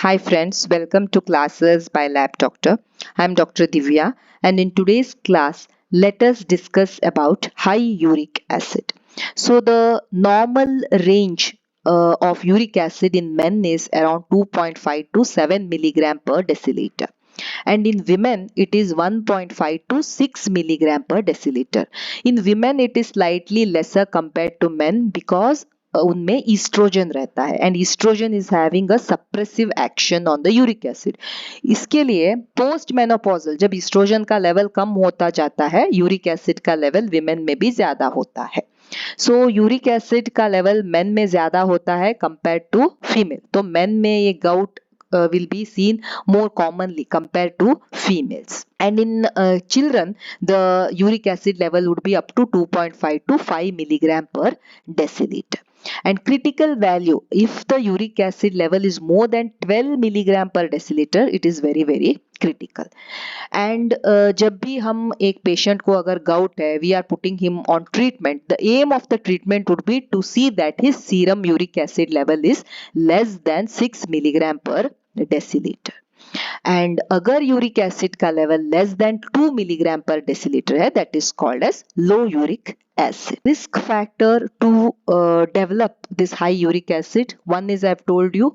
Hi friends, welcome to classes by Lab Doctor. I'm Dr. Divya, and in today's class, let us discuss about high uric acid. So the normal range of uric acid in men is around 2.5 to 7 milligram per deciliter, and in women it is 1.5 to 6 milligram per deciliter. In women it is slightly lesser compared to men because उनमें oestrogen रहता है and oestrogen is having a suppressive action on the uric acid. इसके लिए post menopausal जब oestrogen का level कम होता जाता है, यूरिक एसिड का लेवल विमेन में भी ज्यादा होता है. सो यूरिक एसिड का लेवल मेन में ज्यादा होता है कंपेयर टू फीमेल. तो मेन में ये gout will be seen more commonly compared to females. And in children, the uric acid level would be up to 2.5 to 5 milligram per deciliter. And critical value, if the uric acid level is more than 12 milligram per deciliter, it is very critical. And जब भी हम एक patient को अगर gout है, we are putting him on treatment, the aim of the treatment would be to see that his serum uric acid level is less than 6 milligram per deciliter. And अगर uric acid का level less than 2 milligram per decilitre है, that is called as low uric acid. Risk factor to develop this high uric acid, one is I've told you,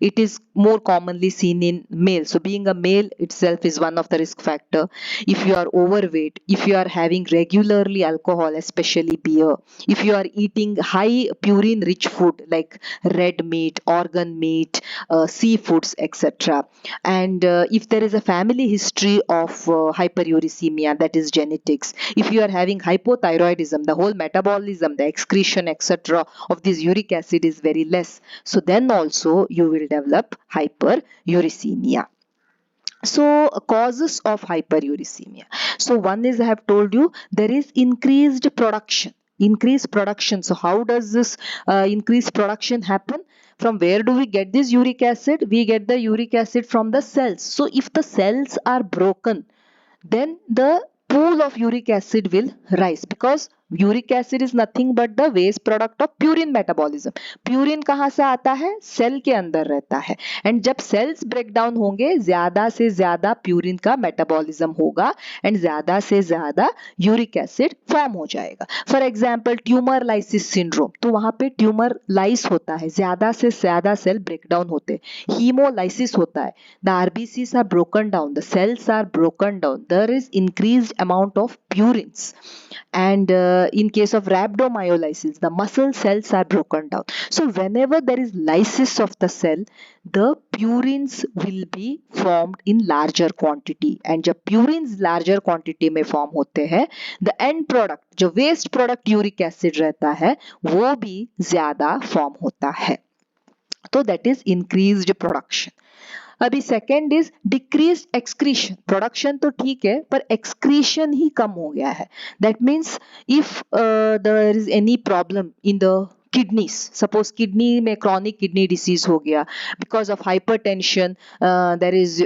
it is more commonly seen in male. So being a male itself is one of the risk factor. If you are overweight, if you are having regularly alcohol, especially beer, if you are eating high purine rich food like red meat, organ meat, seafoods, etc. And if there is a family history of hyperuricemia, that is genetics, if you are having hypothyroidism, the whole metabolism, the excretion, etc. of this uric acid is very less, so then also you will develop hyperuricemia. So causes of hyperuricemia. So one is, I have told you, there is increased production. So how does this increased production happen? From where do we get this uric acid? We get the uric acid from the cells. So if the cells are broken, then the pool of uric acid will rise, because uric acid is nothing but the waste product of purine metabolism. Purine कहाँ से आता है? Cell के अंदर रहता है. And जब cells break down होंगे, ज्यादा से ज्यादा प्यूरिन का मेटाबॉलिज्म होगा एंड ज्यादा से ज्यादा यूरिक एसिड फॉर्म हो जाएगा. For example tumour lysis syndrome, तो वहां पे ट्यूमर लाइस होता है, ज्यादा से ज्यादा सेल ब्रेक डाउन होते हैं. हीमोलाइसिस होता है, the RBCs are broken down, the cells are broken down, there is increased amount of purines. And in case of rhabdomyolysis, the muscle cells are broken down. So whenever there is lysis of the cell, the purines will be formed in larger quantity. And जब purines larger quantity में form होते हैं, the end product, जो waste product uric acid रहता है, वो भी ज्यादा form होता है. तो that is increased production. अभी second is decrease excretion. Production तो ठीक है, पर एक्सक्रीशन ही कम हो गया है. That means if there is any problem in the kidneys, suppose kidney में क्रॉनिक किडनी डिसीज हो गया because of hypertension, there is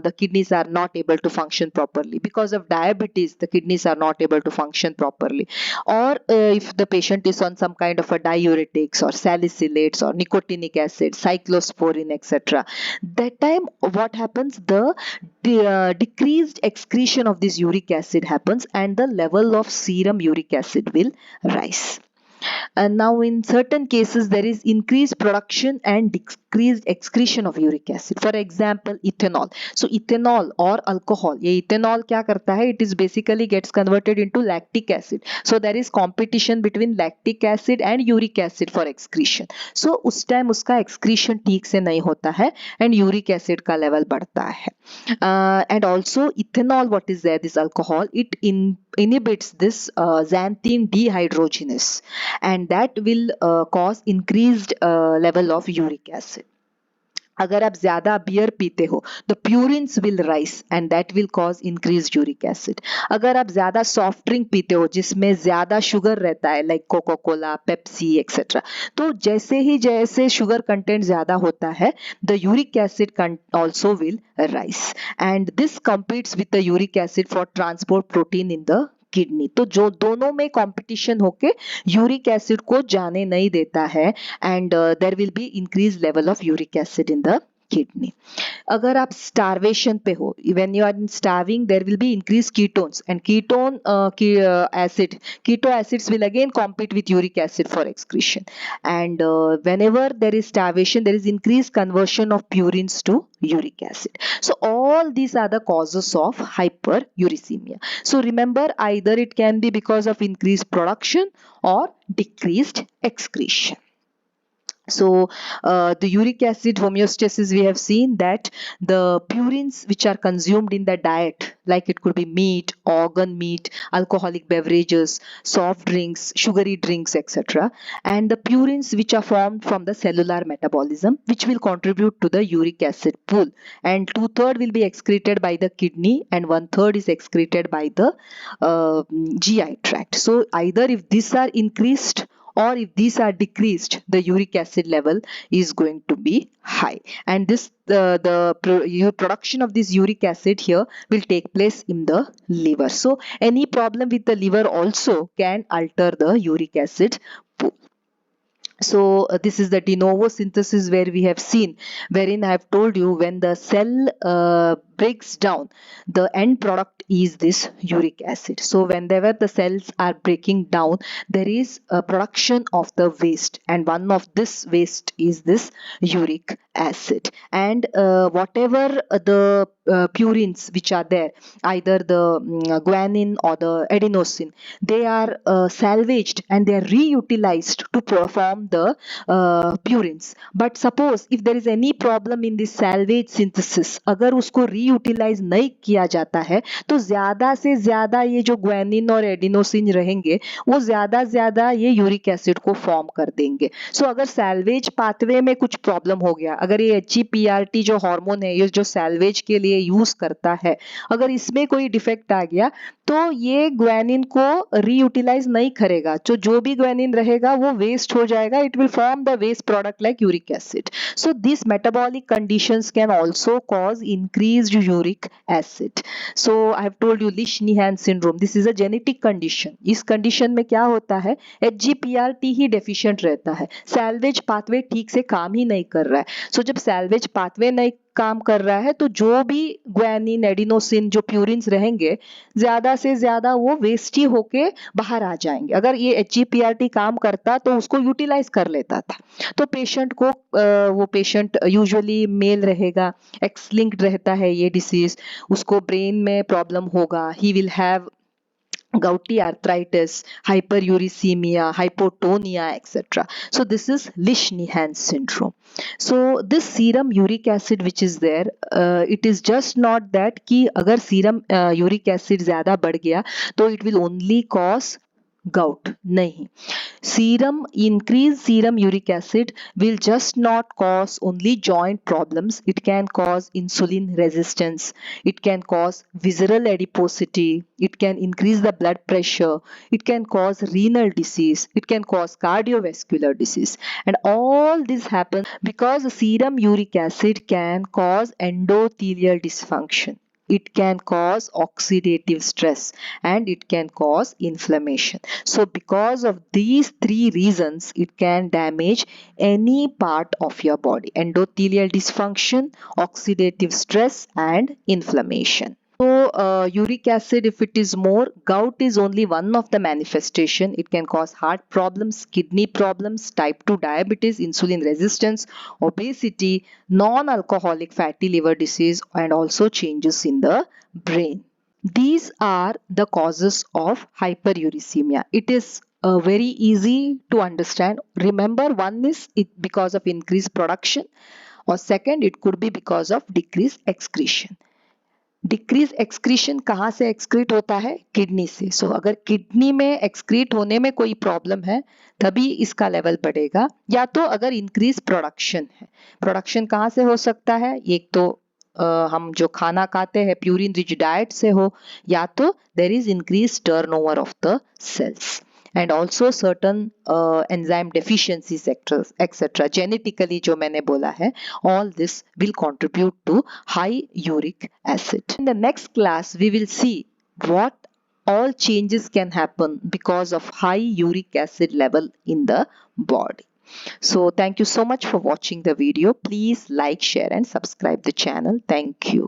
the kidneys are not able to function properly. Because of diabetes, the kidneys are not able to function properly. Or if the patient is on some kind of a diuretics or salicylates or nicotinic acid, cyclosporin, etc., that time what happens? The decreased excretion of this uric acid happens and the level of serum uric acid will rise. And now in certain cases there is increased production and decreased excretion of uric acid. For example, ethanol. So ethanol or alcohol, ये ethanol क्या करता है? It is basically gets converted into lactic acid. So there is competition between lactic acid and uric acid for excretion. So उस time उसका excretion ठीक से नहीं होता है and uric acid का level बढ़ता है. And also ethanol, what is there? This alcohol, it inhibits this xanthine dehydrogenase, and that will cause increased level of uric acid. अगर आप ज्यादा बियर पीते हो तो purines will rise and that will cause increase uric acid. अगर आप ज्यादा soft drink पीते हो जिसमें ज्यादा शुगर रहता है like Coca Cola, Pepsi etcetera, तो जैसे शुगर कंटेंट ज्यादा होता है, the uric acid also will rise and this competes with the uric acid for transport protein in the kidney. तो जो दोनों में कंपटीशन होके यूरिक एसिड को जाने नहीं देता है and there will be increase level of uric acid in the kidney. अगर आप starvation पे हो, when you are in starving, there will be increased ketones, and keto acids will again compete with uric acid for excretion. And whenever there is starvation, there is increased conversion of purines to uric acid. So all these are the causes of hyperuricemia. So remember, either it can be because of increased production or decreased excretion. So the uric acid homeostasis, we have seen that the purines which are consumed in the diet, like it could be meat, organ meat, alcoholic beverages, soft drinks, sugary drinks, etc., and the purines which are formed from the cellular metabolism, which will contribute to the uric acid pool, and 2/3 will be excreted by the kidney and 1/3 is excreted by the GI tract. So either if these are increased or if these are decreased, the uric acid level is going to be high, and this production of this uric acid here will take place in the liver. So any problem with the liver also can alter the uric acid pool. So this is the de novo synthesis, where we have seen, wherein I have told you, when the cell breaks down, the end product is this uric acid. So whenever the cells are breaking down, there is a production of the waste, and one of this waste is this uric acid. And whatever the purines which are there, either the guanine or the adenosine, they are salvaged and they are reutilized to perform the purines. But suppose if there is any problem in this salvage synthesis, अगर उसको reutilize नहीं किया जाता है, तो ज्यादा से ज्यादा ये जो guanine और adenosine रहेंगे, वो ज्यादा ये यूरिक एसिड को फॉर्म कर देंगे. सो अगर सैल्वेज पाथवे में कुछ प्रॉब्लम हो गया, अगर ये HGPRT जो हार्मोन है, ये जो सैल्वेज के लिए यूज करता है, अगर इसमें कोई डिफेक्ट आ गया, तो ये ग्वानिन को रीयूटिलाइज नहीं करेगा. तो जो भी ग्वानिन रहेगा वो वेस्ट हो जाएगा. It will form the waste product like uric acid. So these metabolic conditions can also cause increased uric acid. So I have told you Lesch-Nyhan syndrome. This is a genetic condition. इस condition में क्या होता है, HGPRT ही deficient रहता है, salvage pathway ठीक से काम ही नहीं कर रहा है. So जब salvage pathway नहीं काम कर रहा है, तो जो भी ग्वानिन, एडिनोसिन, जो प्यूरिन्स रहेंगे, ज्यादा से ज्यादा वो वेस्ट ही होके बाहर आ जाएंगे. अगर ये HGPRT काम करता तो उसको यूटिलाइज कर लेता था. तो पेशेंट को वो पेशेंट यूजुअली मेल रहेगा, एक्स लिंक्ड रहता है ये डिसीज, उसको ब्रेन में प्रॉब्लम होगा, he will have gouty arthritis, hyperuricemia, hypotonia, etc. So this is Lesch-Nyhan syndrome. So this serum uric acid which is there, it is just not that कि अगर serum uric acid ज़्यादा बढ़ गया तो it will only cause gout. नहीं, increased serum uric acid will just not cause only joint problems. It can cause insulin resistance, it can cause visceral adiposity, it can increase the blood pressure, it can cause renal disease, it can cause cardiovascular disease. And all this happens because serum uric acid can cause endothelial dysfunction, it can cause oxidative stress, and it can cause inflammation. So because of these three reasons, it can damage any part of your body: endothelial dysfunction, oxidative stress, and inflammation. So uric acid, if it is more, gout is only one of the manifestation. It can cause heart problems, kidney problems, type 2 diabetes, insulin resistance, obesity, non-alcoholic fatty liver disease, and also changes in the brain. These are the causes of hyperuricemia. It is very easy to understand. Remember, one is it because of increased production, or second, it could be because of decreased excretion. Decrease excretion कहाँ से excrete होता है? Kidney से. सो अगर kidney में excrete होने में कोई प्रॉब्लम है तभी इसका लेवल बढ़ेगा, या तो अगर इंक्रीज प्रोडक्शन है. प्रोडक्शन कहाँ से हो सकता है? एक तो हम जो खाना खाते हैं प्यूरिन रिच डाइट से हो, या तो there is increase turnover of the cells, and also certain enzyme deficiencies etc. genetically जो मैंने बोला है, all this will contribute to high uric acid. In the next class we will see what all changes can happen because of high uric acid level in the body. So thank you so much for watching the video. Please like, share and subscribe the channel. Thank you.